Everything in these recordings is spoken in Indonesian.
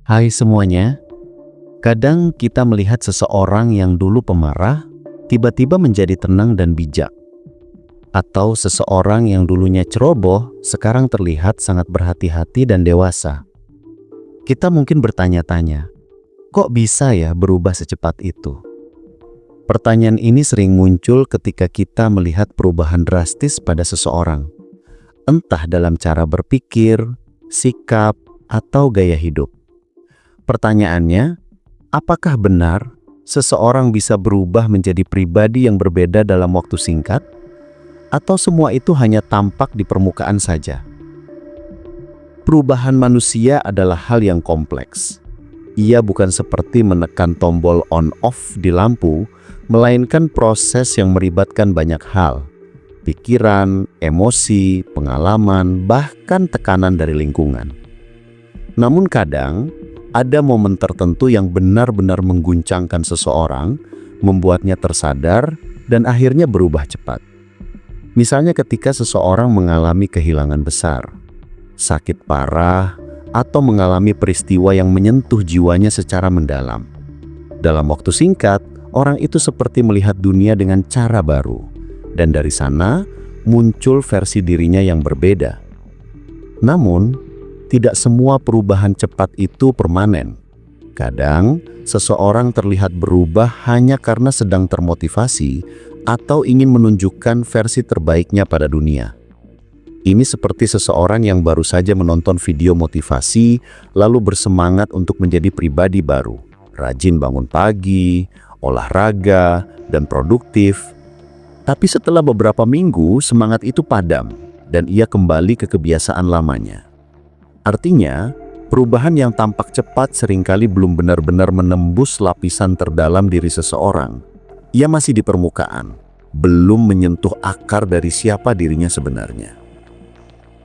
Hai semuanya, kadang kita melihat seseorang yang dulu pemarah, tiba-tiba menjadi tenang dan bijak. Atau seseorang yang dulunya ceroboh, sekarang terlihat sangat berhati-hati dan dewasa. Kita mungkin bertanya-tanya, kok bisa ya berubah secepat itu? Pertanyaan ini sering muncul ketika kita melihat perubahan drastis pada seseorang. Entah dalam cara berpikir, sikap, atau gaya hidup. Pertanyaannya, apakah benar seseorang bisa berubah menjadi pribadi yang berbeda dalam waktu singkat? Atau semua itu hanya tampak di permukaan saja? Perubahan manusia adalah hal yang kompleks. Ia bukan seperti menekan tombol on-off di lampu, melainkan proses yang melibatkan banyak hal. Pikiran, emosi, pengalaman, bahkan tekanan dari lingkungan. Namun kadang, ada momen tertentu yang benar-benar mengguncangkan seseorang, membuatnya tersadar, dan akhirnya berubah cepat. Misalnya ketika seseorang mengalami kehilangan besar, sakit parah, atau mengalami peristiwa yang menyentuh jiwanya secara mendalam. Dalam waktu singkat, orang itu seperti melihat dunia dengan cara baru, dan dari sana muncul versi dirinya yang berbeda. Namun, tidak semua perubahan cepat itu permanen. Kadang, seseorang terlihat berubah hanya karena sedang termotivasi atau ingin menunjukkan versi terbaiknya pada dunia. Ini seperti seseorang yang baru saja menonton video motivasi, lalu bersemangat untuk menjadi pribadi baru, rajin bangun pagi, olahraga, dan produktif. Tapi setelah beberapa minggu, semangat itu padam, dan ia kembali ke kebiasaan lamanya. Artinya, perubahan yang tampak cepat seringkali belum benar-benar menembus lapisan terdalam diri seseorang. Ia masih di permukaan, belum menyentuh akar dari siapa dirinya sebenarnya.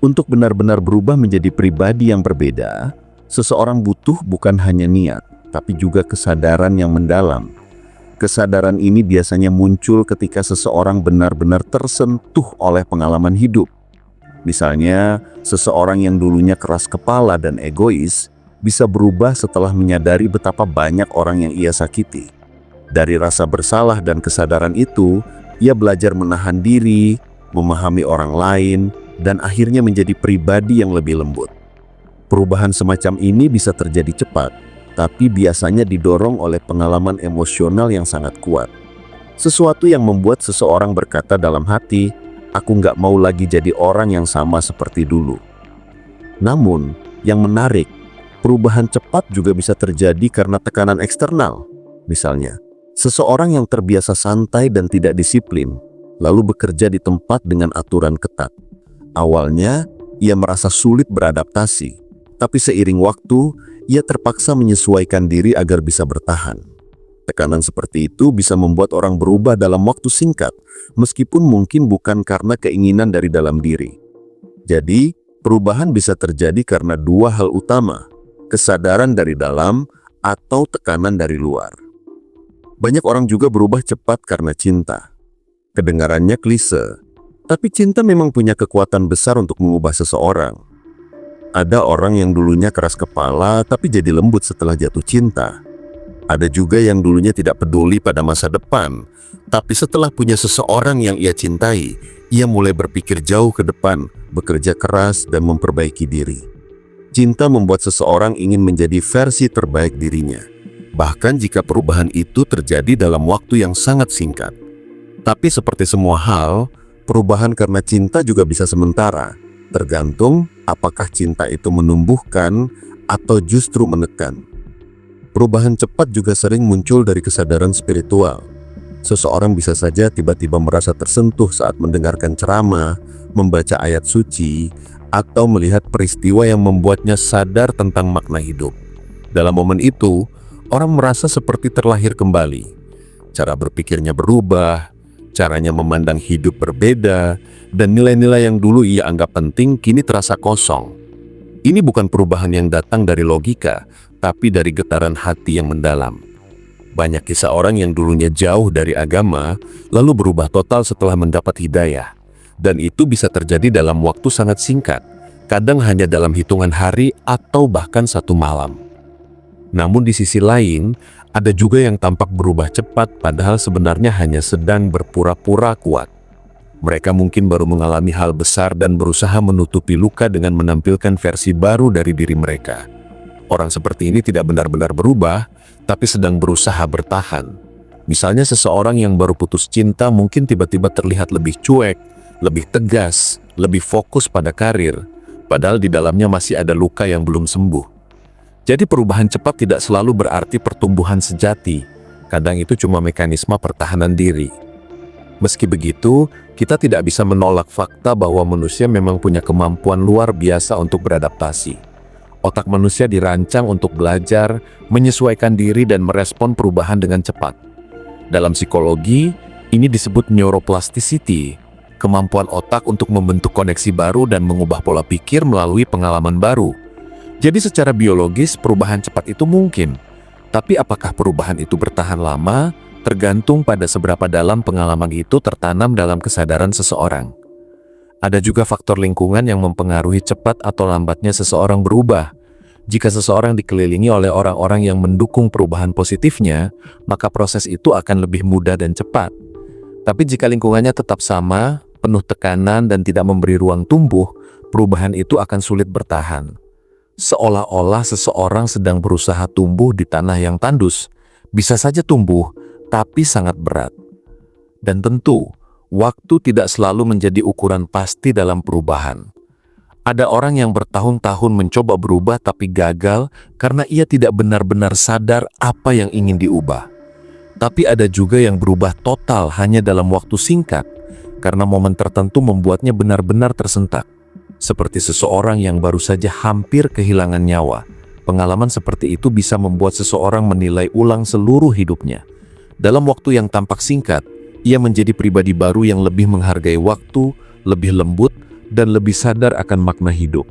Untuk benar-benar berubah menjadi pribadi yang berbeda, seseorang butuh bukan hanya niat, tapi juga kesadaran yang mendalam. Kesadaran ini biasanya muncul ketika seseorang benar-benar tersentuh oleh pengalaman hidup. Misalnya, seseorang yang dulunya keras kepala dan egois bisa berubah setelah menyadari betapa banyak orang yang ia sakiti. Dari rasa bersalah dan kesadaran itu, ia belajar menahan diri, memahami orang lain, dan akhirnya menjadi pribadi yang lebih lembut. Perubahan semacam ini bisa terjadi cepat, tapi biasanya didorong oleh pengalaman emosional yang sangat kuat. Sesuatu yang membuat seseorang berkata dalam hati, "Aku nggak mau lagi jadi orang yang sama seperti dulu." Namun, yang menarik, perubahan cepat juga bisa terjadi karena tekanan eksternal. Misalnya, seseorang yang terbiasa santai dan tidak disiplin, lalu bekerja di tempat dengan aturan ketat. Awalnya, ia merasa sulit beradaptasi, tapi seiring waktu, ia terpaksa menyesuaikan diri agar bisa bertahan. Tekanan seperti itu bisa membuat orang berubah dalam waktu singkat, meskipun mungkin bukan karena keinginan dari dalam diri. Jadi, perubahan bisa terjadi karena dua hal utama, kesadaran dari dalam atau tekanan dari luar. Banyak orang juga berubah cepat karena cinta. Kedengarannya klise, tapi cinta memang punya kekuatan besar untuk mengubah seseorang. Ada orang yang dulunya keras kepala tapi jadi lembut setelah jatuh cinta. Ada juga yang dulunya tidak peduli pada masa depan, tapi setelah punya seseorang yang ia cintai, ia mulai berpikir jauh ke depan, bekerja keras, dan memperbaiki diri. Cinta membuat seseorang ingin menjadi versi terbaik dirinya, bahkan jika perubahan itu terjadi dalam waktu yang sangat singkat. Tapi seperti semua hal, perubahan karena cinta juga bisa sementara, tergantung apakah cinta itu menumbuhkan atau justru menekan. Perubahan cepat juga sering muncul dari kesadaran spiritual. Seseorang bisa saja tiba-tiba merasa tersentuh saat mendengarkan ceramah, membaca ayat suci, atau melihat peristiwa yang membuatnya sadar tentang makna hidup. Dalam momen itu, orang merasa seperti terlahir kembali. Cara berpikirnya berubah, caranya memandang hidup berbeda, dan nilai-nilai yang dulu ia anggap penting kini terasa kosong. Ini bukan perubahan yang datang dari logika, tapi dari getaran hati yang mendalam. Banyak kisah orang yang dulunya jauh dari agama, lalu berubah total setelah mendapat hidayah. Dan itu bisa terjadi dalam waktu sangat singkat, kadang hanya dalam hitungan hari atau bahkan satu malam. Namun di sisi lain, ada juga yang tampak berubah cepat padahal sebenarnya hanya sedang berpura-pura kuat. Mereka mungkin baru mengalami hal besar dan berusaha menutupi luka dengan menampilkan versi baru dari diri mereka. Orang seperti ini tidak benar-benar berubah, tapi sedang berusaha bertahan. Misalnya seseorang yang baru putus cinta mungkin tiba-tiba terlihat lebih cuek, lebih tegas, lebih fokus pada karir, padahal di dalamnya masih ada luka yang belum sembuh. Jadi perubahan cepat tidak selalu berarti pertumbuhan sejati. Kadang itu cuma mekanisme pertahanan diri. Meski begitu, kita tidak bisa menolak fakta bahwa manusia memang punya kemampuan luar biasa untuk beradaptasi. Otak manusia dirancang untuk belajar, menyesuaikan diri dan merespon perubahan dengan cepat. Dalam psikologi, ini disebut neuroplasticity, kemampuan otak untuk membentuk koneksi baru dan mengubah pola pikir melalui pengalaman baru. Jadi secara biologis perubahan cepat itu mungkin, tapi apakah perubahan itu bertahan lama tergantung pada seberapa dalam pengalaman itu tertanam dalam kesadaran seseorang. Ada juga faktor lingkungan yang mempengaruhi cepat atau lambatnya seseorang berubah. Jika seseorang dikelilingi oleh orang-orang yang mendukung perubahan positifnya, maka proses itu akan lebih mudah dan cepat. Tapi jika lingkungannya tetap sama, penuh tekanan dan tidak memberi ruang tumbuh, perubahan itu akan sulit bertahan. Seolah-olah seseorang sedang berusaha tumbuh di tanah yang tandus. Bisa saja tumbuh, tapi sangat berat. Dan tentu, waktu tidak selalu menjadi ukuran pasti dalam perubahan. Ada orang yang bertahun-tahun mencoba berubah tapi gagal karena ia tidak benar-benar sadar apa yang ingin diubah. Tapi ada juga yang berubah total hanya dalam waktu singkat, karena momen tertentu membuatnya benar-benar tersentak. Seperti seseorang yang baru saja hampir kehilangan nyawa. Pengalaman seperti itu bisa membuat seseorang menilai ulang seluruh hidupnya. Dalam waktu yang tampak singkat, ia menjadi pribadi baru yang lebih menghargai waktu, lebih lembut, dan lebih sadar akan makna hidup.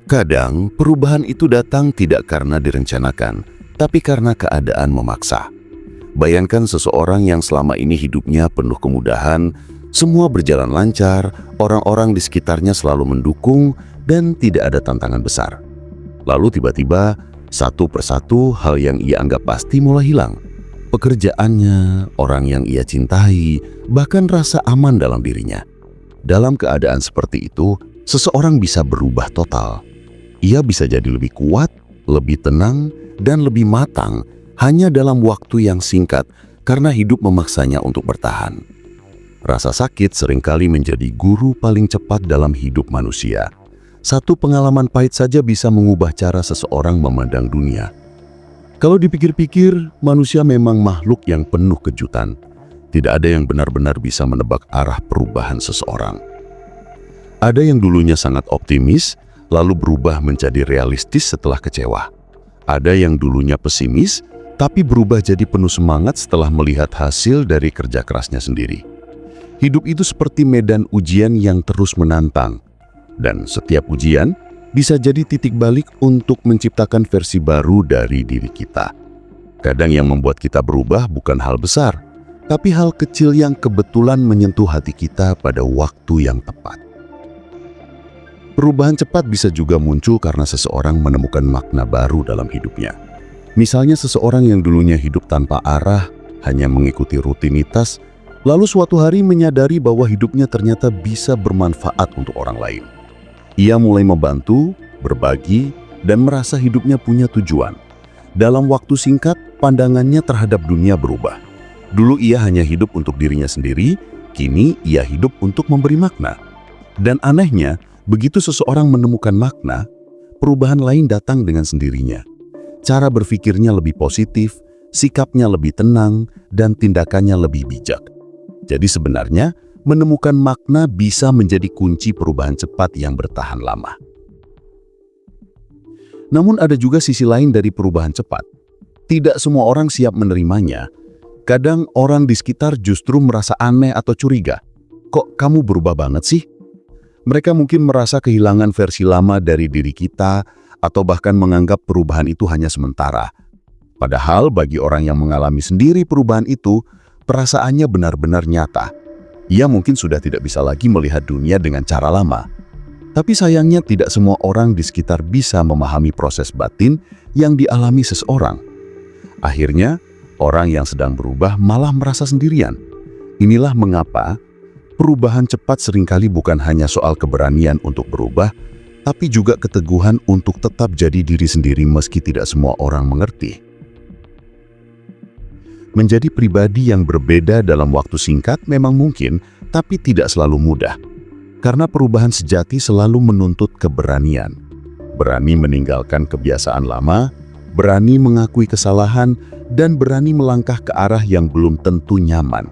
Kadang, perubahan itu datang tidak karena direncanakan, tapi karena keadaan memaksa. Bayangkan seseorang yang selama ini hidupnya penuh kemudahan, semua berjalan lancar, orang-orang di sekitarnya selalu mendukung, dan tidak ada tantangan besar. Lalu tiba-tiba, satu persatu hal yang ia anggap pasti mulai hilang. Pekerjaannya, orang yang ia cintai, bahkan rasa aman dalam dirinya. Dalam keadaan seperti itu, seseorang bisa berubah total. Ia bisa jadi lebih kuat, lebih tenang, dan lebih matang hanya dalam waktu yang singkat karena hidup memaksanya untuk bertahan. Rasa sakit seringkali menjadi guru paling cepat dalam hidup manusia. Satu pengalaman pahit saja bisa mengubah cara seseorang memandang dunia. Kalau dipikir-pikir, manusia memang makhluk yang penuh kejutan. Tidak ada yang benar-benar bisa menebak arah perubahan seseorang. Ada yang dulunya sangat optimis, lalu berubah menjadi realistis setelah kecewa. Ada yang dulunya pesimis, tapi berubah jadi penuh semangat setelah melihat hasil dari kerja kerasnya sendiri. Hidup itu seperti medan ujian yang terus menantang. Dan setiap ujian bisa jadi titik balik untuk menciptakan versi baru dari diri kita. Kadang yang membuat kita berubah bukan hal besar, tapi hal kecil yang kebetulan menyentuh hati kita pada waktu yang tepat. Perubahan cepat bisa juga muncul karena seseorang menemukan makna baru dalam hidupnya. Misalnya seseorang yang dulunya hidup tanpa arah, hanya mengikuti rutinitas, lalu suatu hari menyadari bahwa hidupnya ternyata bisa bermanfaat untuk orang lain. Ia mulai membantu, berbagi, dan merasa hidupnya punya tujuan. Dalam waktu singkat, pandangannya terhadap dunia berubah. Dulu ia hanya hidup untuk dirinya sendiri, kini ia hidup untuk memberi makna. Dan anehnya, begitu seseorang menemukan makna, perubahan lain datang dengan sendirinya. Cara berpikirnya lebih positif, sikapnya lebih tenang, dan tindakannya lebih bijak. Jadi sebenarnya, menemukan makna bisa menjadi kunci perubahan cepat yang bertahan lama. Namun ada juga sisi lain dari perubahan cepat. Tidak semua orang siap menerimanya. Kadang orang di sekitar justru merasa aneh atau curiga. Kok kamu berubah banget sih? Mereka mungkin merasa kehilangan versi lama dari diri kita, atau bahkan menganggap perubahan itu hanya sementara. Padahal bagi orang yang mengalami sendiri perubahan itu, perasaannya benar-benar nyata. Ia mungkin sudah tidak bisa lagi melihat dunia dengan cara lama. Tapi sayangnya tidak semua orang di sekitar bisa memahami proses batin yang dialami seseorang. Akhirnya, orang yang sedang berubah malah merasa sendirian. Inilah mengapa perubahan cepat seringkali bukan hanya soal keberanian untuk berubah, tapi juga keteguhan untuk tetap jadi diri sendiri meski tidak semua orang mengerti. Menjadi pribadi yang berbeda dalam waktu singkat memang mungkin, tapi tidak selalu mudah. Karena perubahan sejati selalu menuntut keberanian. Berani meninggalkan kebiasaan lama, berani mengakui kesalahan, dan berani melangkah ke arah yang belum tentu nyaman.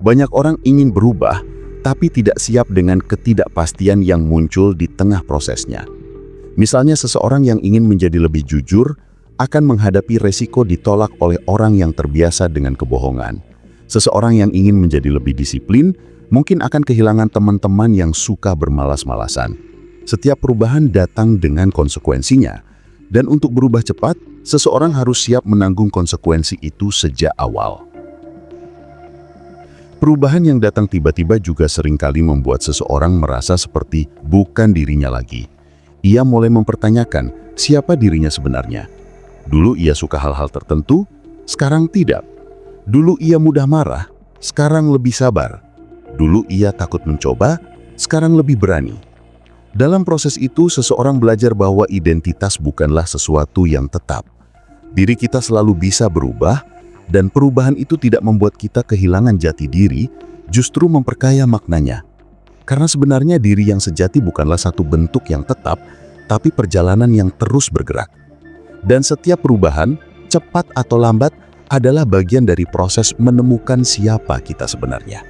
Banyak orang ingin berubah, tapi tidak siap dengan ketidakpastian yang muncul di tengah prosesnya. Misalnya seseorang yang ingin menjadi lebih jujur akan menghadapi resiko ditolak oleh orang yang terbiasa dengan kebohongan. Seseorang yang ingin menjadi lebih disiplin mungkin akan kehilangan teman-teman yang suka bermalas-malasan. Setiap perubahan datang dengan konsekuensinya, dan untuk berubah cepat, seseorang harus siap menanggung konsekuensi itu sejak awal. Perubahan yang datang tiba-tiba juga seringkali membuat seseorang merasa seperti bukan dirinya lagi. Ia mulai mempertanyakan siapa dirinya sebenarnya. Dulu ia suka hal-hal tertentu, sekarang tidak. Dulu ia mudah marah, sekarang lebih sabar. Dulu ia takut mencoba, sekarang lebih berani. Dalam proses itu, seseorang belajar bahwa identitas bukanlah sesuatu yang tetap. Diri kita selalu bisa berubah, dan perubahan itu tidak membuat kita kehilangan jati diri, justru memperkaya maknanya. Karena sebenarnya diri yang sejati bukanlah satu bentuk yang tetap, tapi perjalanan yang terus bergerak. Dan setiap perubahan, cepat atau lambat, adalah bagian dari proses menemukan siapa kita sebenarnya.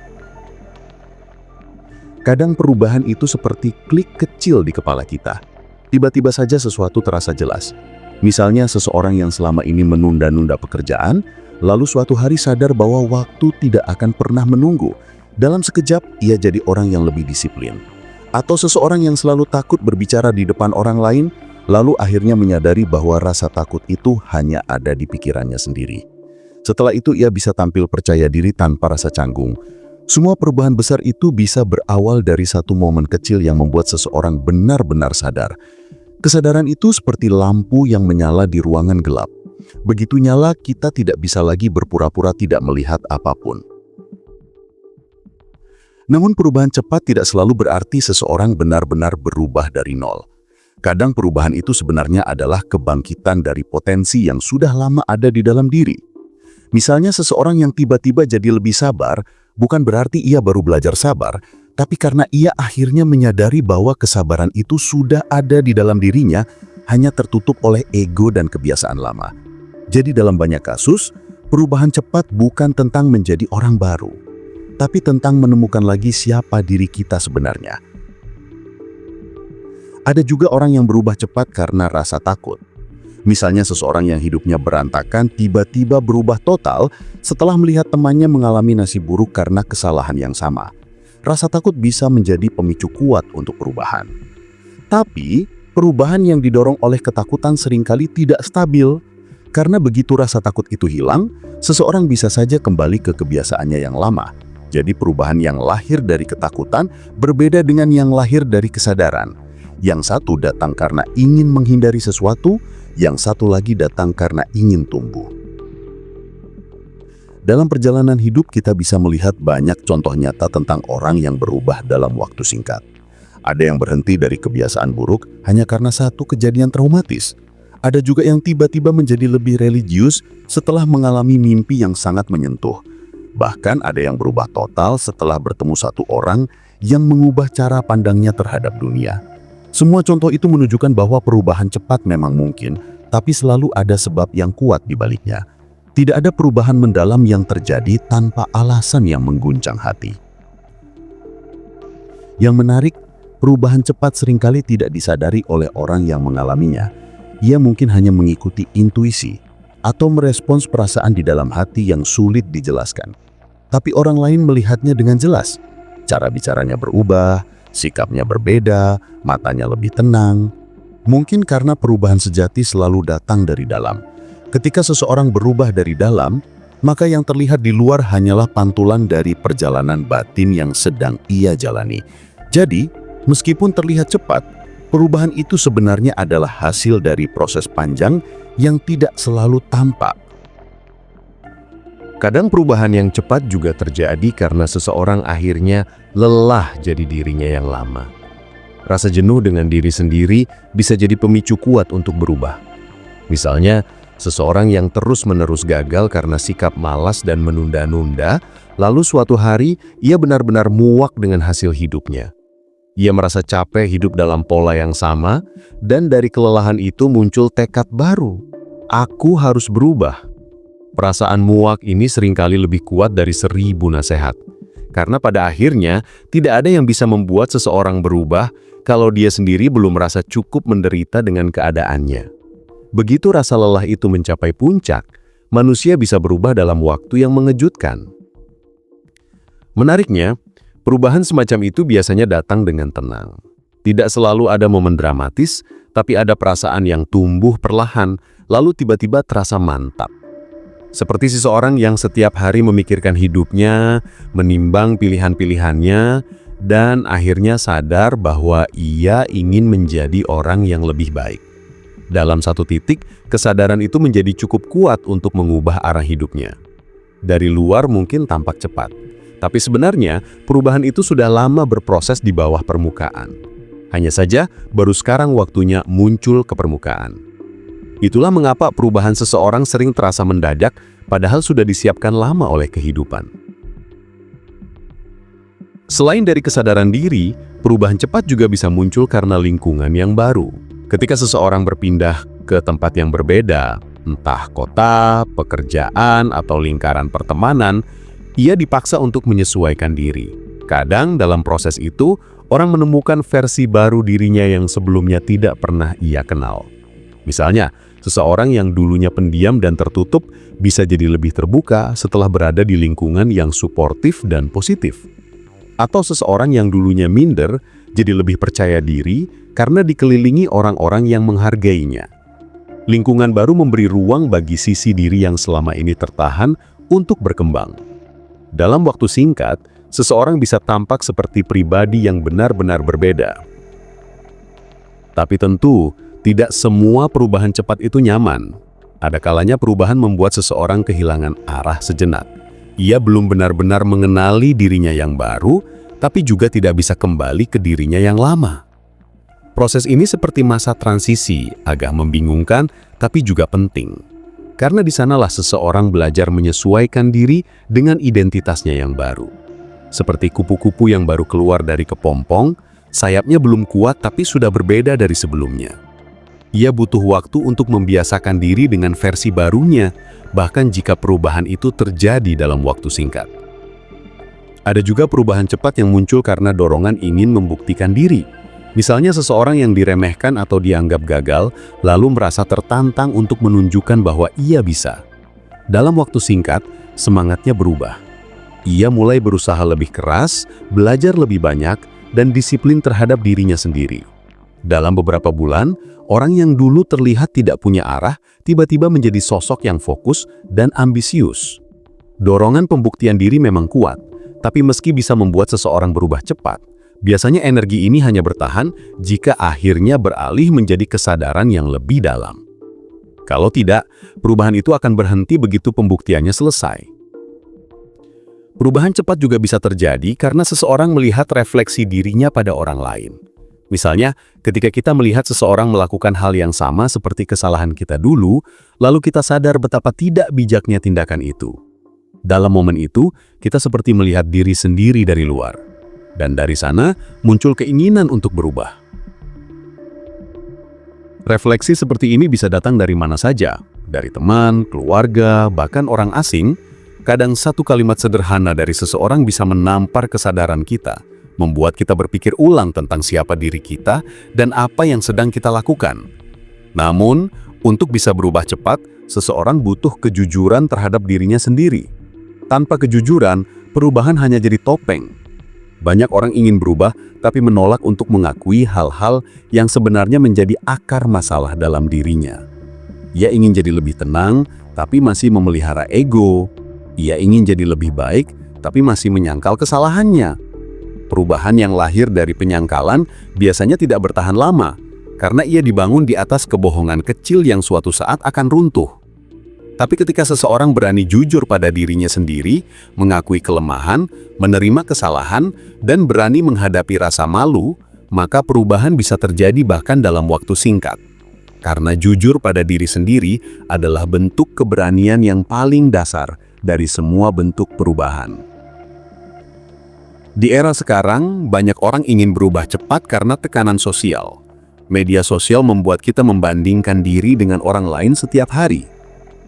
Kadang perubahan itu seperti klik kecil di kepala kita. Tiba-tiba saja sesuatu terasa jelas. Misalnya seseorang yang selama ini menunda-nunda pekerjaan, lalu suatu hari sadar bahwa waktu tidak akan pernah menunggu. Dalam sekejap, ia jadi orang yang lebih disiplin. Atau seseorang yang selalu takut berbicara di depan orang lain, lalu akhirnya menyadari bahwa rasa takut itu hanya ada di pikirannya sendiri. Setelah itu ia bisa tampil percaya diri tanpa rasa canggung. Semua perubahan besar itu bisa berawal dari satu momen kecil yang membuat seseorang benar-benar sadar. Kesadaran itu seperti lampu yang menyala di ruangan gelap. Begitu nyala, kita tidak bisa lagi berpura-pura tidak melihat apapun. Namun perubahan cepat tidak selalu berarti seseorang benar-benar berubah dari nol. Kadang perubahan itu sebenarnya adalah kebangkitan dari potensi yang sudah lama ada di dalam diri. Misalnya seseorang yang tiba-tiba jadi lebih sabar, bukan berarti ia baru belajar sabar, tapi karena ia akhirnya menyadari bahwa kesabaran itu sudah ada di dalam dirinya, hanya tertutup oleh ego dan kebiasaan lama. Jadi dalam banyak kasus, perubahan cepat bukan tentang menjadi orang baru, tapi tentang menemukan lagi siapa diri kita sebenarnya. Ada juga orang yang berubah cepat karena rasa takut. Misalnya seseorang yang hidupnya berantakan tiba-tiba berubah total setelah melihat temannya mengalami nasib buruk karena kesalahan yang sama. Rasa takut bisa menjadi pemicu kuat untuk perubahan. Tapi, perubahan yang didorong oleh ketakutan seringkali tidak stabil. Karena begitu rasa takut itu hilang, seseorang bisa saja kembali ke kebiasaannya yang lama. Jadi perubahan yang lahir dari ketakutan berbeda dengan yang lahir dari kesadaran. Yang satu datang karena ingin menghindari sesuatu, yang satu lagi datang karena ingin tumbuh. Dalam perjalanan hidup kita bisa melihat banyak contoh nyata tentang orang yang berubah dalam waktu singkat. Ada yang berhenti dari kebiasaan buruk hanya karena satu kejadian traumatis. Ada juga yang tiba-tiba menjadi lebih religius setelah mengalami mimpi yang sangat menyentuh. Bahkan ada yang berubah total setelah bertemu satu orang yang mengubah cara pandangnya terhadap dunia. Semua contoh itu menunjukkan bahwa perubahan cepat memang mungkin, tapi selalu ada sebab yang kuat di baliknya. Tidak ada perubahan mendalam yang terjadi tanpa alasan yang mengguncang hati. Yang menarik, perubahan cepat seringkali tidak disadari oleh orang yang mengalaminya. Ia mungkin hanya mengikuti intuisi atau merespons perasaan di dalam hati yang sulit dijelaskan. Tapi orang lain melihatnya dengan jelas. Cara bicaranya berubah, sikapnya berbeda, matanya lebih tenang. Mungkin karena perubahan sejati selalu datang dari dalam. Ketika seseorang berubah dari dalam, maka yang terlihat di luar hanyalah pantulan dari perjalanan batin yang sedang ia jalani. Jadi, Meskipun terlihat cepat, perubahan itu sebenarnya adalah hasil dari proses panjang yang tidak selalu tampak. Kadang perubahan yang cepat juga terjadi karena seseorang akhirnya lelah jadi dirinya yang lama. Rasa jenuh dengan diri sendiri bisa jadi pemicu kuat untuk berubah. Misalnya, seseorang yang terus-menerus gagal karena sikap malas dan menunda-nunda, lalu suatu hari ia benar-benar muak dengan hasil hidupnya. Ia merasa capek hidup dalam pola yang sama, dan dari kelelahan itu muncul tekad baru. Aku harus berubah. Perasaan muak ini seringkali lebih kuat dari 1000 nasihat. Karena pada akhirnya, tidak ada yang bisa membuat seseorang berubah kalau dia sendiri belum merasa cukup menderita dengan keadaannya. Begitu rasa lelah itu mencapai puncak, manusia bisa berubah dalam waktu yang mengejutkan. Menariknya, perubahan semacam itu biasanya datang dengan tenang. Tidak selalu ada momen dramatis, tapi ada perasaan yang tumbuh perlahan, lalu tiba-tiba terasa mantap. Seperti seseorang yang setiap hari memikirkan hidupnya, menimbang pilihan-pilihannya, dan akhirnya sadar bahwa ia ingin menjadi orang yang lebih baik. Dalam satu titik, kesadaran itu menjadi cukup kuat untuk mengubah arah hidupnya. Dari luar mungkin tampak cepat, tapi sebenarnya perubahan itu sudah lama berproses di bawah permukaan. Hanya saja, baru sekarang waktunya muncul ke permukaan. Itulah mengapa perubahan seseorang sering terasa mendadak, padahal sudah disiapkan lama oleh kehidupan. Selain dari kesadaran diri, perubahan cepat juga bisa muncul karena lingkungan yang baru. Ketika seseorang berpindah ke tempat yang berbeda, entah kota, pekerjaan, atau lingkaran pertemanan, ia dipaksa untuk menyesuaikan diri. Kadang dalam proses itu, orang menemukan versi baru dirinya yang sebelumnya tidak pernah ia kenal. Misalnya, seseorang yang dulunya pendiam dan tertutup bisa jadi lebih terbuka setelah berada di lingkungan yang suportif dan positif. Atau seseorang yang dulunya minder jadi lebih percaya diri karena dikelilingi orang-orang yang menghargainya. Lingkungan baru memberi ruang bagi sisi diri yang selama ini tertahan untuk berkembang. Dalam waktu singkat, seseorang bisa tampak seperti pribadi yang benar-benar berbeda. Tapi tentu, tidak semua perubahan cepat itu nyaman. Ada kalanya perubahan membuat seseorang kehilangan arah sejenak. Ia belum benar-benar mengenali dirinya yang baru, tapi juga tidak bisa kembali ke dirinya yang lama. Proses ini seperti masa transisi, agak membingungkan, tapi juga penting. Karena di sanalah seseorang belajar menyesuaikan diri dengan identitasnya yang baru. Seperti kupu-kupu yang baru keluar dari kepompong, sayapnya belum kuat tapi sudah berbeda dari sebelumnya. Ia butuh waktu untuk membiasakan diri dengan versi barunya, bahkan jika perubahan itu terjadi dalam waktu singkat. Ada juga perubahan cepat yang muncul karena dorongan ingin membuktikan diri. Misalnya seseorang yang diremehkan atau dianggap gagal, lalu merasa tertantang untuk menunjukkan bahwa ia bisa. Dalam waktu singkat, semangatnya berubah. Ia mulai berusaha lebih keras, belajar lebih banyak, dan disiplin terhadap dirinya sendiri. Dalam beberapa bulan, orang yang dulu terlihat tidak punya arah, tiba-tiba menjadi sosok yang fokus dan ambisius. Dorongan pembuktian diri memang kuat, tapi meski bisa membuat seseorang berubah cepat, biasanya energi ini hanya bertahan jika akhirnya beralih menjadi kesadaran yang lebih dalam. Kalau tidak, perubahan itu akan berhenti begitu pembuktiannya selesai. Perubahan cepat juga bisa terjadi karena seseorang melihat refleksi dirinya pada orang lain. Misalnya, ketika kita melihat seseorang melakukan hal yang sama seperti kesalahan kita dulu, lalu kita sadar betapa tidak bijaknya tindakan itu. Dalam momen itu, kita seperti melihat diri sendiri dari luar. Dan dari sana, muncul keinginan untuk berubah. Refleksi seperti ini bisa datang dari mana saja, dari teman, keluarga, bahkan orang asing. Kadang satu kalimat sederhana dari seseorang bisa menampar kesadaran kita, membuat kita berpikir ulang tentang siapa diri kita dan apa yang sedang kita lakukan. Namun, untuk bisa berubah cepat, seseorang butuh kejujuran terhadap dirinya sendiri. Tanpa kejujuran, perubahan hanya jadi topeng. Banyak orang ingin berubah, tapi menolak untuk mengakui hal-hal yang sebenarnya menjadi akar masalah dalam dirinya. Ia ingin jadi lebih tenang, tapi masih memelihara ego. Ia ingin jadi lebih baik, tapi masih menyangkal kesalahannya. Perubahan yang lahir dari penyangkalan biasanya tidak bertahan lama, karena ia dibangun di atas kebohongan kecil yang suatu saat akan runtuh. Tapi ketika seseorang berani jujur pada dirinya sendiri, mengakui kelemahan, menerima kesalahan, dan berani menghadapi rasa malu, maka perubahan bisa terjadi bahkan dalam waktu singkat. Karena jujur pada diri sendiri adalah bentuk keberanian yang paling dasar dari semua bentuk perubahan. Di era sekarang, banyak orang ingin berubah cepat karena tekanan sosial. Media sosial membuat kita membandingkan diri dengan orang lain setiap hari.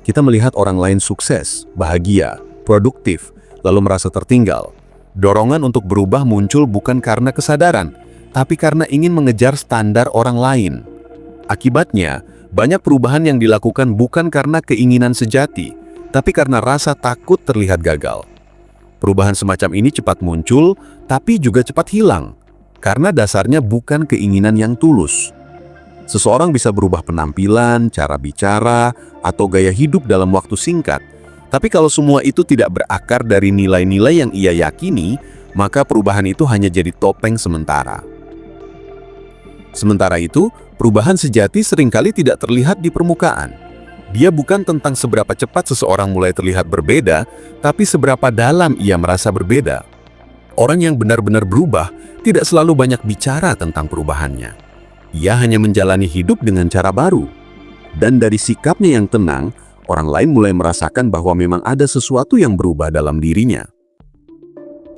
Kita melihat orang lain sukses, bahagia, produktif, lalu merasa tertinggal. Dorongan untuk berubah muncul bukan karena kesadaran, tapi karena ingin mengejar standar orang lain. Akibatnya, banyak perubahan yang dilakukan bukan karena keinginan sejati, tapi karena rasa takut terlihat gagal. Perubahan semacam ini cepat muncul, tapi juga cepat hilang, karena dasarnya bukan keinginan yang tulus. Seseorang bisa berubah penampilan, cara bicara, atau gaya hidup dalam waktu singkat. Tapi kalau semua itu tidak berakar dari nilai-nilai yang ia yakini, maka perubahan itu hanya jadi topeng sementara. Sementara itu, perubahan sejati seringkali tidak terlihat di permukaan. Dia bukan tentang seberapa cepat seseorang mulai terlihat berbeda, tapi seberapa dalam ia merasa berbeda. Orang yang benar-benar berubah tidak selalu banyak bicara tentang perubahannya. Ia hanya menjalani hidup dengan cara baru. Dan dari sikapnya yang tenang, orang lain mulai merasakan bahwa memang ada sesuatu yang berubah dalam dirinya.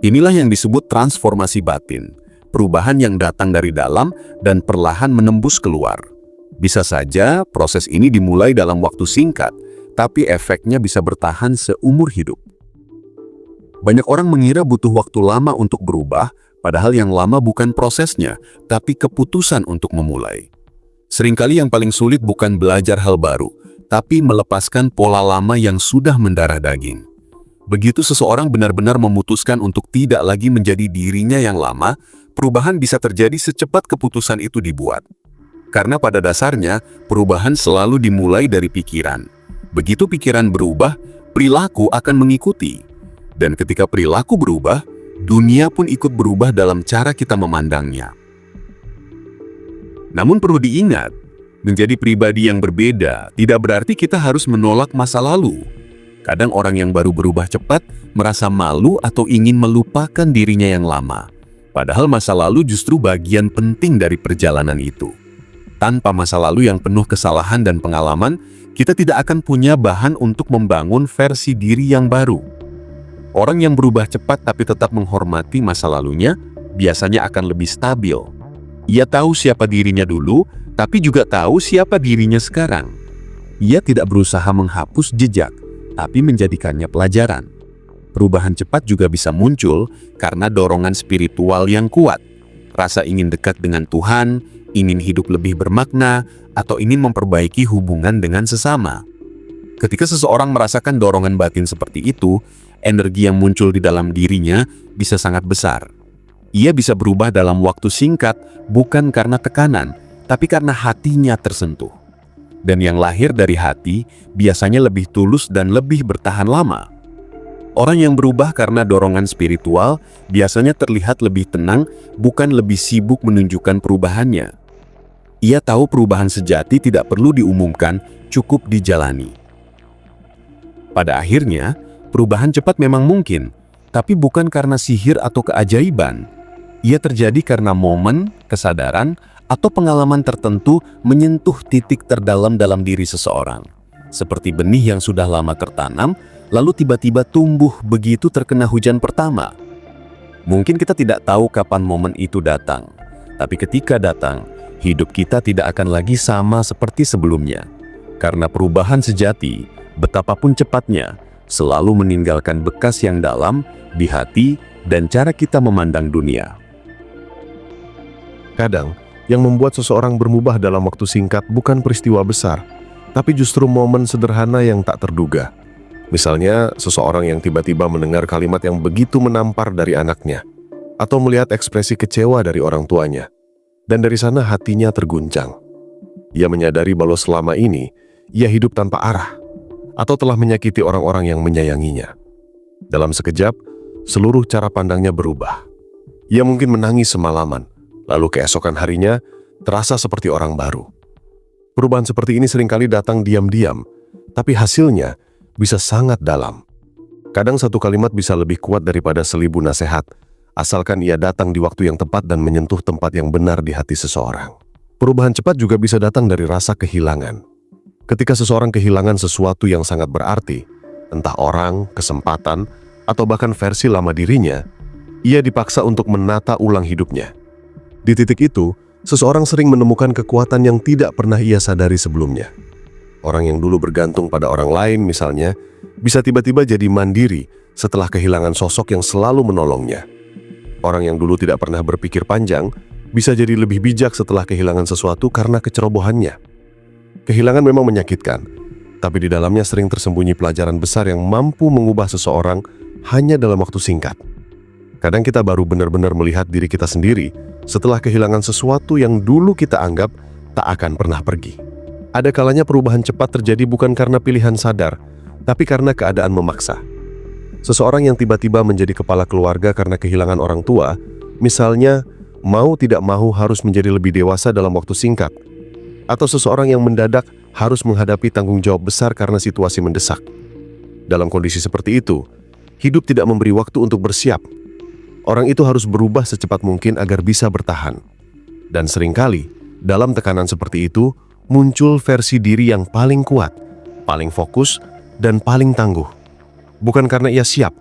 Inilah yang disebut transformasi batin, perubahan yang datang dari dalam dan perlahan menembus keluar. Bisa saja proses ini dimulai dalam waktu singkat, tapi efeknya bisa bertahan seumur hidup. Banyak orang mengira butuh waktu lama untuk berubah, padahal yang lama bukan prosesnya, tapi keputusan untuk memulai. Seringkali yang paling sulit bukan belajar hal baru, tapi melepaskan pola lama yang sudah mendarah daging. Begitu seseorang benar-benar memutuskan untuk tidak lagi menjadi dirinya yang lama, perubahan bisa terjadi secepat keputusan itu dibuat. Karena pada dasarnya, perubahan selalu dimulai dari pikiran. Begitu pikiran berubah, perilaku akan mengikuti. Dan ketika perilaku berubah, dunia pun ikut berubah dalam cara kita memandangnya. Namun perlu diingat, menjadi pribadi yang berbeda tidak berarti kita harus menolak masa lalu. Kadang orang yang baru berubah cepat merasa malu atau ingin melupakan dirinya yang lama. Padahal masa lalu justru bagian penting dari perjalanan itu. Tanpa masa lalu yang penuh kesalahan dan pengalaman, kita tidak akan punya bahan untuk membangun versi diri yang baru. Orang yang berubah cepat tapi tetap menghormati masa lalunya, biasanya akan lebih stabil. Ia tahu siapa dirinya dulu, tapi juga tahu siapa dirinya sekarang. Ia tidak berusaha menghapus jejak, tapi menjadikannya pelajaran. Perubahan cepat juga bisa muncul karena dorongan spiritual yang kuat. Rasa ingin dekat dengan Tuhan, ingin hidup lebih bermakna, atau ingin memperbaiki hubungan dengan sesama. Ketika seseorang merasakan dorongan batin seperti itu, energi yang muncul di dalam dirinya bisa sangat besar. Ia bisa berubah dalam waktu singkat, bukan karena tekanan, tapi karena hatinya tersentuh. Dan yang lahir dari hati biasanya lebih tulus dan lebih bertahan lama. Orang yang berubah karena dorongan spiritual biasanya terlihat lebih tenang, bukan lebih sibuk menunjukkan perubahannya. Ia tahu perubahan sejati tidak perlu diumumkan, cukup dijalani. Pada akhirnya, perubahan cepat memang mungkin, tapi bukan karena sihir atau keajaiban. Ia terjadi karena momen, kesadaran, atau pengalaman tertentu menyentuh titik terdalam dalam diri seseorang. Seperti benih yang sudah lama tertanam, lalu tiba-tiba tumbuh begitu terkena hujan pertama. Mungkin kita tidak tahu kapan momen itu datang, tapi ketika datang, hidup kita tidak akan lagi sama seperti sebelumnya. Karena perubahan sejati, betapapun cepatnya, selalu meninggalkan bekas yang dalam di hati dan cara kita memandang dunia. Kadang, yang membuat seseorang berubah dalam waktu singkat bukan peristiwa besar, tapi justru momen sederhana yang tak terduga. Misalnya, seseorang yang tiba-tiba mendengar kalimat yang begitu menampar dari anaknya, atau melihat ekspresi kecewa dari orang tuanya, dan dari sana hatinya terguncang. Ia menyadari bahwa selama ini, ia hidup tanpa arah, atau telah menyakiti orang-orang yang menyayanginya. Dalam sekejap, seluruh cara pandangnya berubah. Ia mungkin menangis semalaman, lalu keesokan harinya terasa seperti orang baru. Perubahan seperti ini seringkali datang diam-diam, tapi hasilnya bisa sangat dalam. Kadang satu kalimat bisa lebih kuat daripada 1000 nasihat, asalkan ia datang di waktu yang tepat dan menyentuh tempat yang benar di hati seseorang. Perubahan cepat juga bisa datang dari rasa kehilangan. Ketika seseorang kehilangan sesuatu yang sangat berarti, entah orang, kesempatan, atau bahkan versi lama dirinya, ia dipaksa untuk menata ulang hidupnya. Di titik itu, seseorang sering menemukan kekuatan yang tidak pernah ia sadari sebelumnya. Orang yang dulu bergantung pada orang lain misalnya, bisa tiba-tiba jadi mandiri setelah kehilangan sosok yang selalu menolongnya. Orang yang dulu tidak pernah berpikir panjang, bisa jadi lebih bijak setelah kehilangan sesuatu karena kecerobohannya. Kehilangan memang menyakitkan, tapi di dalamnya sering tersembunyi pelajaran besar yang mampu mengubah seseorang hanya dalam waktu singkat. Kadang kita baru benar-benar melihat diri kita sendiri setelah kehilangan sesuatu yang dulu kita anggap tak akan pernah pergi. Ada kalanya perubahan cepat terjadi bukan karena pilihan sadar, tapi karena keadaan memaksa. Seseorang yang tiba-tiba menjadi kepala keluarga karena kehilangan orang tua, misalnya mau tidak mau harus menjadi lebih dewasa dalam waktu singkat, atau seseorang yang mendadak harus menghadapi tanggung jawab besar karena situasi mendesak. Dalam kondisi seperti itu, hidup tidak memberi waktu untuk bersiap. Orang itu harus berubah secepat mungkin agar bisa bertahan. Dan seringkali, dalam tekanan seperti itu, muncul versi diri yang paling kuat, paling fokus, dan paling tangguh. Bukan karena ia siap,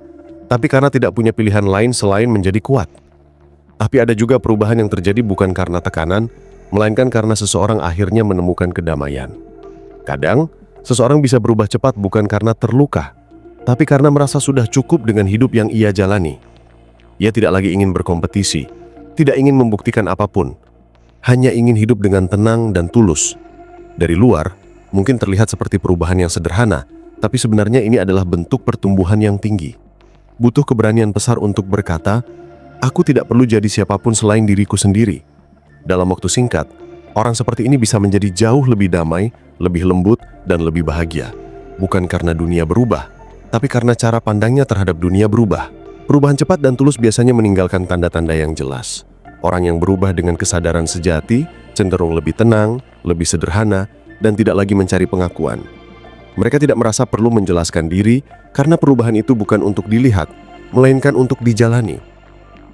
tapi karena tidak punya pilihan lain selain menjadi kuat. Tapi ada juga perubahan yang terjadi bukan karena tekanan, melainkan karena seseorang akhirnya menemukan kedamaian. Kadang, seseorang bisa berubah cepat bukan karena terluka, tapi karena merasa sudah cukup dengan hidup yang ia jalani. Ia tidak lagi ingin berkompetisi, tidak ingin membuktikan apapun, hanya ingin hidup dengan tenang dan tulus. Dari luar, mungkin terlihat seperti perubahan yang sederhana, tapi sebenarnya ini adalah bentuk pertumbuhan yang tinggi. Butuh keberanian besar untuk berkata, "Aku tidak perlu jadi siapapun selain diriku sendiri." Dalam waktu singkat, orang seperti ini bisa menjadi jauh lebih damai, lebih lembut, dan lebih bahagia. Bukan karena dunia berubah, tapi karena cara pandangnya terhadap dunia berubah. Perubahan cepat dan tulus biasanya meninggalkan tanda-tanda yang jelas. Orang yang berubah dengan kesadaran sejati cenderung lebih tenang, lebih sederhana, dan tidak lagi mencari pengakuan. Mereka tidak merasa perlu menjelaskan diri karena perubahan itu bukan untuk dilihat, melainkan untuk dijalani.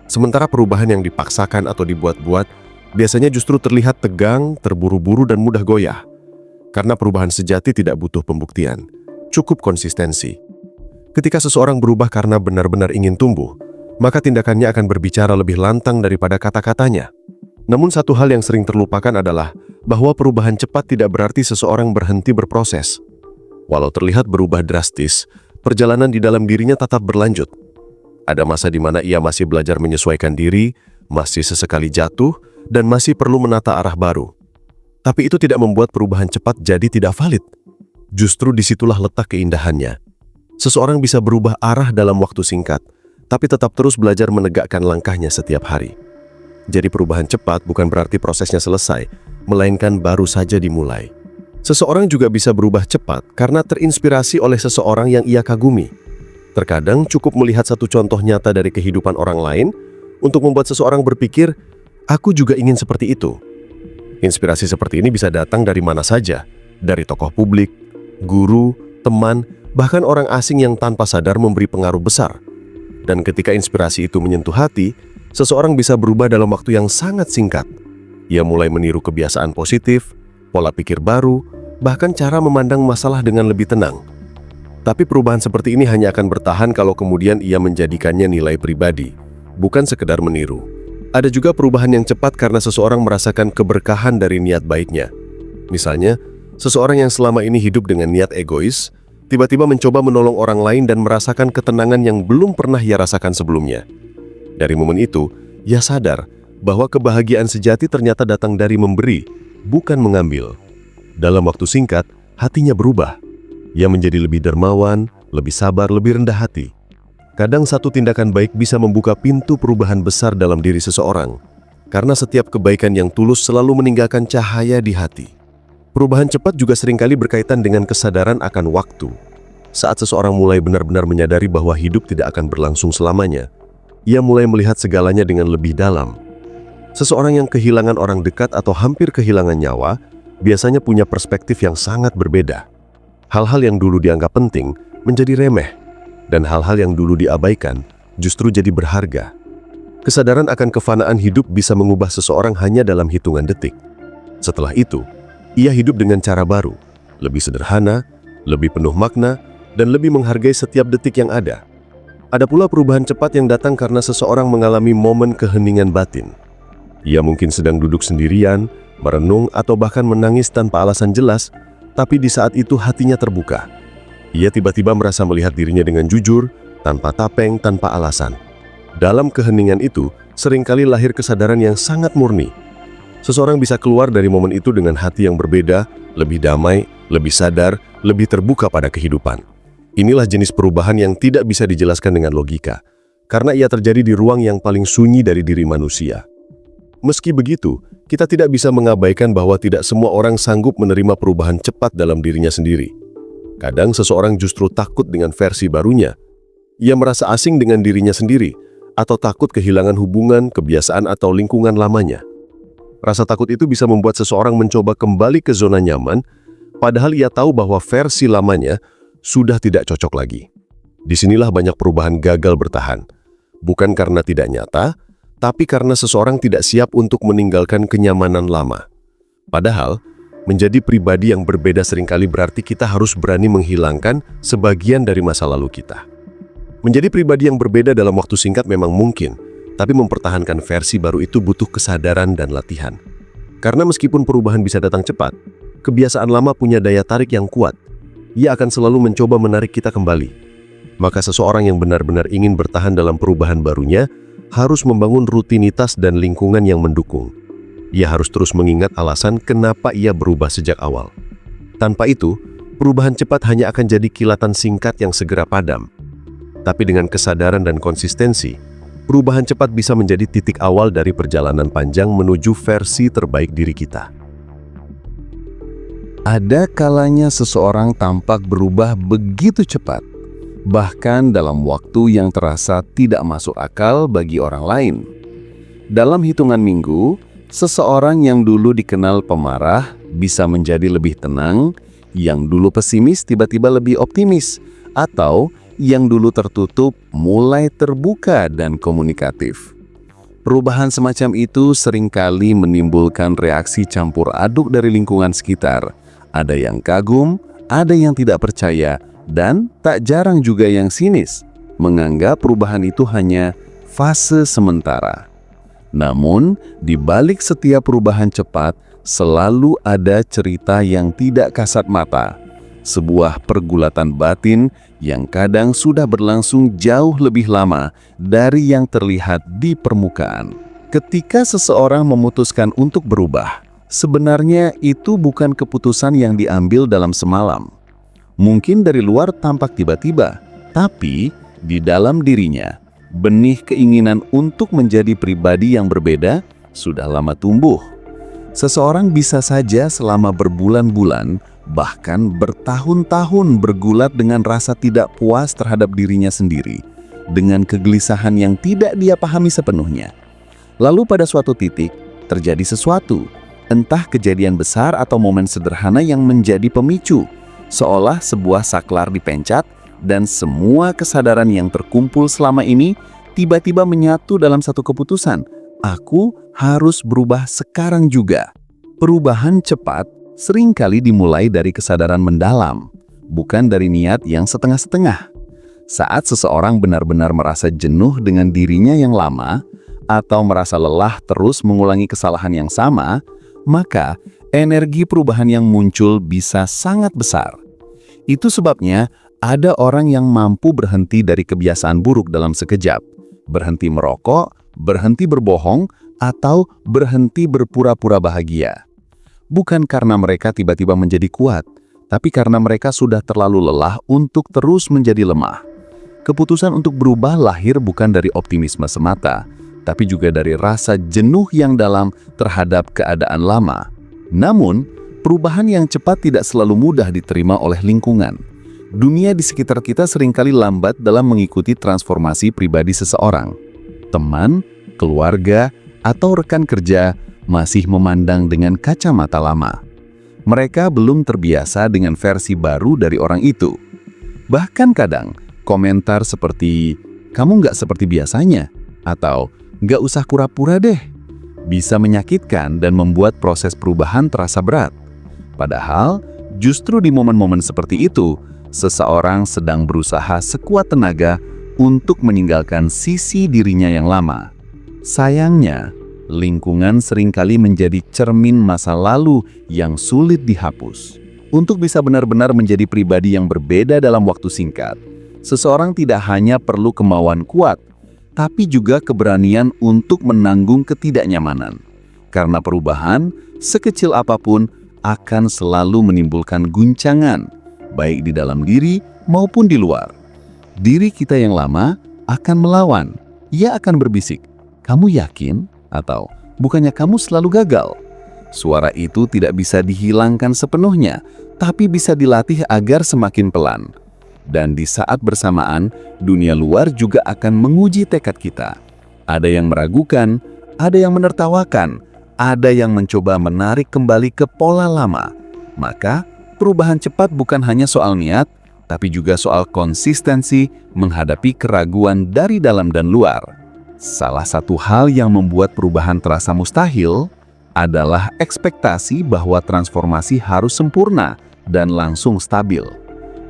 Sementara perubahan yang dipaksakan atau dibuat-buat biasanya justru terlihat tegang, terburu-buru, dan mudah goyah. Karena perubahan sejati tidak butuh pembuktian, cukup konsistensi. Ketika seseorang berubah karena benar-benar ingin tumbuh, maka tindakannya akan berbicara lebih lantang daripada kata-katanya. Namun satu hal yang sering terlupakan adalah bahwa perubahan cepat tidak berarti seseorang berhenti berproses. Walau terlihat berubah drastis, perjalanan di dalam dirinya tetap berlanjut. Ada masa di mana ia masih belajar menyesuaikan diri, masih sesekali jatuh, dan masih perlu menata arah baru. Tapi itu tidak membuat perubahan cepat jadi tidak valid. Justru disitulah letak keindahannya. Seseorang bisa berubah arah dalam waktu singkat, tapi tetap terus belajar menegakkan langkahnya setiap hari. Jadi perubahan cepat bukan berarti prosesnya selesai, melainkan baru saja dimulai. Seseorang juga bisa berubah cepat karena terinspirasi oleh seseorang yang ia kagumi. Terkadang cukup melihat satu contoh nyata dari kehidupan orang lain untuk membuat seseorang berpikir, "Aku juga ingin seperti itu." Inspirasi seperti ini bisa datang dari mana saja, dari tokoh publik, guru, teman, bahkan orang asing yang tanpa sadar memberi pengaruh besar. Dan ketika inspirasi itu menyentuh hati, seseorang bisa berubah dalam waktu yang sangat singkat. Ia mulai meniru kebiasaan positif, pola pikir baru, bahkan cara memandang masalah dengan lebih tenang. Tapi perubahan seperti ini hanya akan bertahan kalau kemudian ia menjadikannya nilai pribadi, bukan sekedar meniru. Ada juga perubahan yang cepat karena seseorang merasakan keberkahan dari niat baiknya. Misalnya, seseorang yang selama ini hidup dengan niat egois, tiba-tiba mencoba menolong orang lain dan merasakan ketenangan yang belum pernah ia rasakan sebelumnya. Dari momen itu, ia sadar bahwa kebahagiaan sejati ternyata datang dari memberi, bukan mengambil. Dalam waktu singkat, hatinya berubah. Ia menjadi lebih dermawan, lebih sabar, lebih rendah hati. Kadang satu tindakan baik bisa membuka pintu perubahan besar dalam diri seseorang, karena setiap kebaikan yang tulus selalu meninggalkan cahaya di hati. Perubahan cepat juga seringkali berkaitan dengan kesadaran akan waktu. Saat seseorang mulai benar-benar menyadari bahwa hidup tidak akan berlangsung selamanya, Ia mulai melihat segalanya dengan lebih dalam. Seseorang yang kehilangan orang dekat atau hampir kehilangan nyawa biasanya punya perspektif yang sangat berbeda. Hal-hal yang dulu dianggap penting menjadi remeh, dan hal-hal yang dulu diabaikan justru jadi berharga. Kesadaran akan kefanaan hidup bisa mengubah seseorang hanya dalam hitungan detik. Setelah itu, ia hidup dengan cara baru, lebih sederhana, lebih penuh makna, dan lebih menghargai setiap detik yang ada. Ada pula perubahan cepat yang datang karena seseorang mengalami momen keheningan batin. Ia mungkin sedang duduk sendirian, merenung, atau bahkan menangis tanpa alasan jelas, tapi di saat itu hatinya terbuka. Ia tiba-tiba merasa melihat dirinya dengan jujur, tanpa tapeng, tanpa alasan. Dalam keheningan itu, seringkali lahir kesadaran yang sangat murni. Seseorang bisa keluar dari momen itu dengan hati yang berbeda, lebih damai, lebih sadar, lebih terbuka pada kehidupan. Inilah jenis perubahan yang tidak bisa dijelaskan dengan logika, karena ia terjadi di ruang yang paling sunyi dari diri manusia. Meski begitu, kita tidak bisa mengabaikan bahwa tidak semua orang sanggup menerima perubahan cepat dalam dirinya sendiri. Kadang seseorang justru takut dengan versi barunya. Ia merasa asing dengan dirinya sendiri, atau takut kehilangan hubungan, kebiasaan, atau lingkungan lamanya. Rasa takut itu bisa membuat seseorang mencoba kembali ke zona nyaman, padahal ia tahu bahwa versi lamanya sudah tidak cocok lagi. Disinilah banyak perubahan gagal bertahan. Bukan karena tidak nyata, tapi karena seseorang tidak siap untuk meninggalkan kenyamanan lama. Padahal, menjadi pribadi yang berbeda seringkali berarti kita harus berani menghilangkan sebagian dari masa lalu kita. Menjadi pribadi yang berbeda dalam waktu singkat memang mungkin, tapi mempertahankan versi baru itu butuh kesadaran dan latihan. Karena meskipun perubahan bisa datang cepat, kebiasaan lama punya daya tarik yang kuat. Ia akan selalu mencoba menarik kita kembali. Maka seseorang yang benar-benar ingin bertahan dalam perubahan barunya harus membangun rutinitas dan lingkungan yang mendukung. Ia harus terus mengingat alasan kenapa ia berubah sejak awal. Tanpa itu, perubahan cepat hanya akan jadi kilatan singkat yang segera padam. Tapi dengan kesadaran dan konsistensi, perubahan cepat bisa menjadi titik awal dari perjalanan panjang menuju versi terbaik diri kita. Ada kalanya seseorang tampak berubah begitu cepat, bahkan dalam waktu yang terasa tidak masuk akal bagi orang lain. Dalam hitungan minggu, seseorang yang dulu dikenal pemarah bisa menjadi lebih tenang, yang dulu pesimis tiba-tiba lebih optimis, atau yang dulu tertutup mulai terbuka dan komunikatif. Perubahan semacam itu seringkali menimbulkan reaksi campur aduk dari lingkungan sekitar. Ada yang kagum, ada yang tidak percaya, dan tak jarang juga yang sinis, menganggap perubahan itu hanya fase sementara. Namun, di balik setiap perubahan cepat, selalu ada cerita yang tidak kasat mata. Sebuah pergulatan batin yang kadang sudah berlangsung jauh lebih lama dari yang terlihat di permukaan. Ketika seseorang memutuskan untuk berubah, sebenarnya itu bukan keputusan yang diambil dalam semalam. Mungkin dari luar tampak tiba-tiba, tapi di dalam dirinya, benih keinginan untuk menjadi pribadi yang berbeda sudah lama tumbuh. Seseorang bisa saja selama berbulan-bulan, bahkan bertahun-tahun bergulat dengan rasa tidak puas terhadap dirinya sendiri, dengan kegelisahan yang tidak dia pahami sepenuhnya. Lalu pada suatu titik, terjadi sesuatu, entah kejadian besar atau momen sederhana yang menjadi pemicu, seolah sebuah saklar dipencet dan semua kesadaran yang terkumpul selama ini tiba-tiba menyatu dalam satu keputusan. Aku harus berubah sekarang juga. Perubahan cepat seringkali dimulai dari kesadaran mendalam, bukan dari niat yang setengah-setengah. Saat seseorang benar-benar merasa jenuh dengan dirinya yang lama, atau merasa lelah terus mengulangi kesalahan yang sama, maka energi perubahan yang muncul bisa sangat besar. Itu sebabnya ada orang yang mampu berhenti dari kebiasaan buruk dalam sekejap, berhenti merokok, berhenti berbohong, atau berhenti berpura-pura bahagia. Bukan karena mereka tiba-tiba menjadi kuat, tapi karena mereka sudah terlalu lelah untuk terus menjadi lemah. Keputusan untuk berubah lahir bukan dari optimisme semata, tapi juga dari rasa jenuh yang dalam terhadap keadaan lama. Namun, perubahan yang cepat tidak selalu mudah diterima oleh lingkungan. Dunia di sekitar kita seringkali lambat dalam mengikuti transformasi pribadi seseorang. teman, keluarga, atau rekan kerja masih memandang dengan kacamata lama. Mereka belum terbiasa dengan versi baru dari orang itu. Bahkan kadang, komentar seperti, "Kamu nggak seperti biasanya," atau "Nggak usah pura-pura deh," bisa menyakitkan dan membuat proses perubahan terasa berat. Padahal, justru di momen-momen seperti itu, seseorang sedang berusaha sekuat tenaga untuk meninggalkan sisi dirinya yang lama. Sayangnya, lingkungan seringkali menjadi cermin masa lalu yang sulit dihapus. Untuk bisa benar-benar menjadi pribadi yang berbeda dalam waktu singkat, seseorang tidak hanya perlu kemauan kuat, tapi juga keberanian untuk menanggung ketidaknyamanan. Karena perubahan, sekecil apapun, akan selalu menimbulkan guncangan, baik di dalam diri maupun di luar. Diri kita yang lama akan melawan. Ia akan berbisik, "Kamu yakin?" Atau, "Bukannya kamu selalu gagal?" Suara itu tidak bisa dihilangkan sepenuhnya, tapi bisa dilatih agar semakin pelan. Dan di saat bersamaan, dunia luar juga akan menguji tekad kita. Ada yang meragukan, ada yang menertawakan, ada yang mencoba menarik kembali ke pola lama. Maka, perubahan cepat bukan hanya soal niat, tapi juga soal konsistensi menghadapi keraguan dari dalam dan luar. Salah satu hal yang membuat perubahan terasa mustahil adalah ekspektasi bahwa transformasi harus sempurna dan langsung stabil.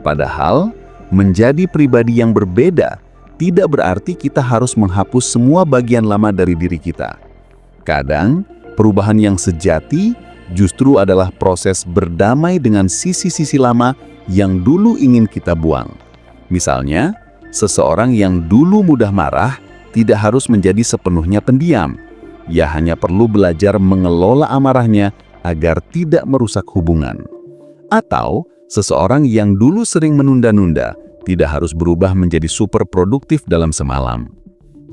Padahal, menjadi pribadi yang berbeda tidak berarti kita harus menghapus semua bagian lama dari diri kita. Kadang, perubahan yang sejati justru adalah proses berdamai dengan sisi-sisi lama yang dulu ingin kita buang. Misalnya, seseorang yang dulu mudah marah tidak harus menjadi sepenuhnya pendiam. Ia hanya perlu belajar mengelola amarahnya agar tidak merusak hubungan. Atau, seseorang yang dulu sering menunda-nunda tidak harus berubah menjadi super produktif dalam semalam.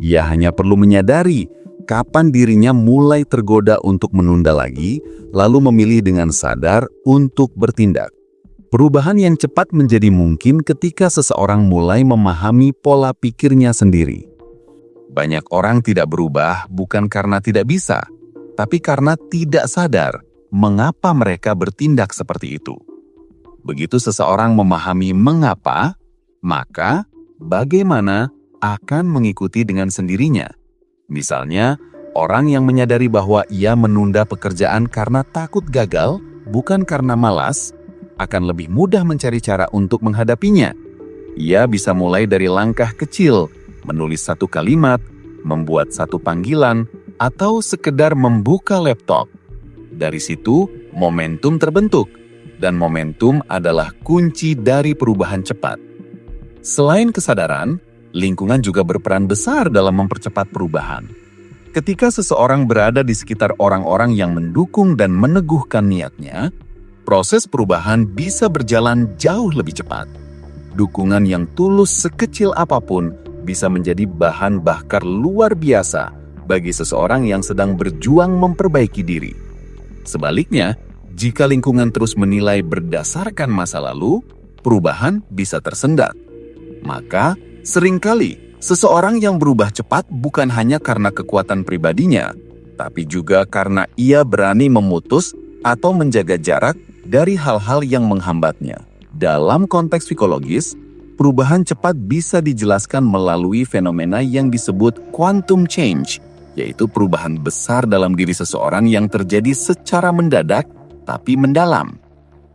Ia hanya perlu menyadari kapan dirinya mulai tergoda untuk menunda lagi, lalu memilih dengan sadar untuk bertindak. Perubahan yang cepat menjadi mungkin ketika seseorang mulai memahami pola pikirnya sendiri. Banyak orang tidak berubah bukan karena tidak bisa, tapi karena tidak sadar mengapa mereka bertindak seperti itu. Begitu seseorang memahami mengapa, maka bagaimana akan mengikuti dengan sendirinya. Misalnya, orang yang menyadari bahwa ia menunda pekerjaan karena takut gagal, bukan karena malas, akan lebih mudah mencari cara untuk menghadapinya. Ia bisa mulai dari langkah kecil, menulis satu kalimat, membuat satu panggilan, atau sekedar membuka laptop. Dari situ, momentum terbentuk, dan momentum adalah kunci dari perubahan cepat. Selain kesadaran, lingkungan juga berperan besar dalam mempercepat perubahan. Ketika seseorang berada di sekitar orang-orang yang mendukung dan meneguhkan niatnya, proses perubahan bisa berjalan jauh lebih cepat. Dukungan yang tulus sekecil apapun bisa menjadi bahan bakar luar biasa bagi seseorang yang sedang berjuang memperbaiki diri. Sebaliknya, jika lingkungan terus menilai berdasarkan masa lalu, perubahan bisa tersendat. Maka, seringkali seseorang yang berubah cepat bukan hanya karena kekuatan pribadinya, tapi juga karena ia berani memutus atau menjaga jarak dari hal-hal yang menghambatnya. Dalam konteks psikologis, perubahan cepat bisa dijelaskan melalui fenomena yang disebut quantum change, yaitu perubahan besar dalam diri seseorang yang terjadi secara mendadak tapi mendalam.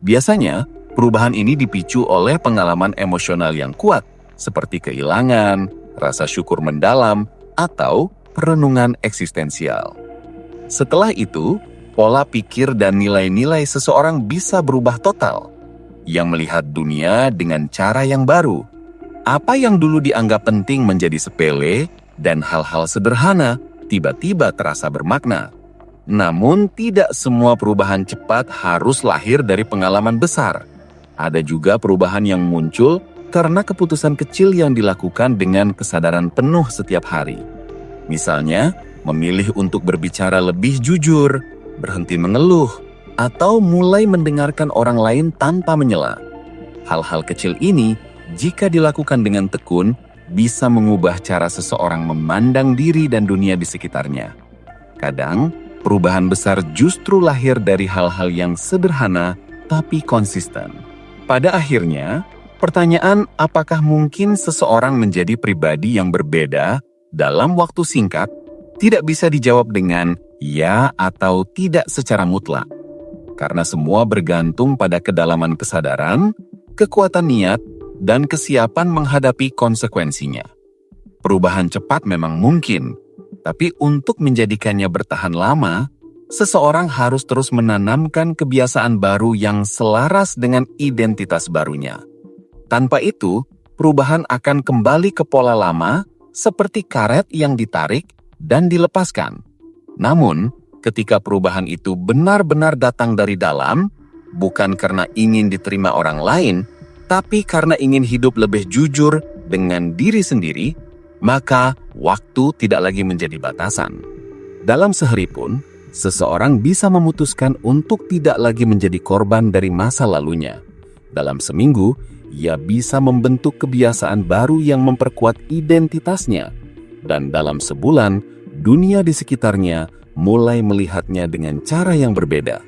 Biasanya, perubahan ini dipicu oleh pengalaman emosional yang kuat, seperti kehilangan, rasa syukur mendalam, atau perenungan eksistensial. Setelah itu, pola pikir dan nilai-nilai seseorang bisa berubah total, yang melihat dunia dengan cara yang baru. Apa yang dulu dianggap penting menjadi sepele, dan hal-hal sederhana tiba-tiba terasa bermakna. Namun, tidak semua perubahan cepat harus lahir dari pengalaman besar. Ada juga perubahan yang muncul karena keputusan kecil yang dilakukan dengan kesadaran penuh setiap hari. Misalnya, memilih untuk berbicara lebih jujur, berhenti mengeluh, atau mulai mendengarkan orang lain tanpa menyela. Hal-hal kecil ini, jika dilakukan dengan tekun, bisa mengubah cara seseorang memandang diri dan dunia di sekitarnya. Kadang, perubahan besar justru lahir dari hal-hal yang sederhana tapi konsisten. Pada akhirnya, pertanyaan apakah mungkin seseorang menjadi pribadi yang berbeda dalam waktu singkat tidak bisa dijawab dengan ya atau tidak secara mutlak. Karena semua bergantung pada kedalaman kesadaran, kekuatan niat, dan kesiapan menghadapi konsekuensinya. Perubahan cepat memang mungkin, tapi untuk menjadikannya bertahan lama, seseorang harus terus menanamkan kebiasaan baru yang selaras dengan identitas barunya. Tanpa itu, perubahan akan kembali ke pola lama seperti karet yang ditarik dan dilepaskan. Namun, ketika perubahan itu benar-benar datang dari dalam, bukan karena ingin diterima orang lain, tapi karena ingin hidup lebih jujur dengan diri sendiri, maka waktu tidak lagi menjadi batasan. Dalam sehari pun, seseorang bisa memutuskan untuk tidak lagi menjadi korban dari masa lalunya. Dalam seminggu, ia bisa membentuk kebiasaan baru yang memperkuat identitasnya. Dan dalam sebulan, dunia di sekitarnya mulai melihatnya dengan cara yang berbeda.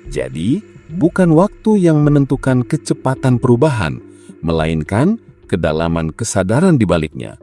Jadi, bukan waktu yang menentukan kecepatan perubahan, melainkan kedalaman kesadaran di baliknya.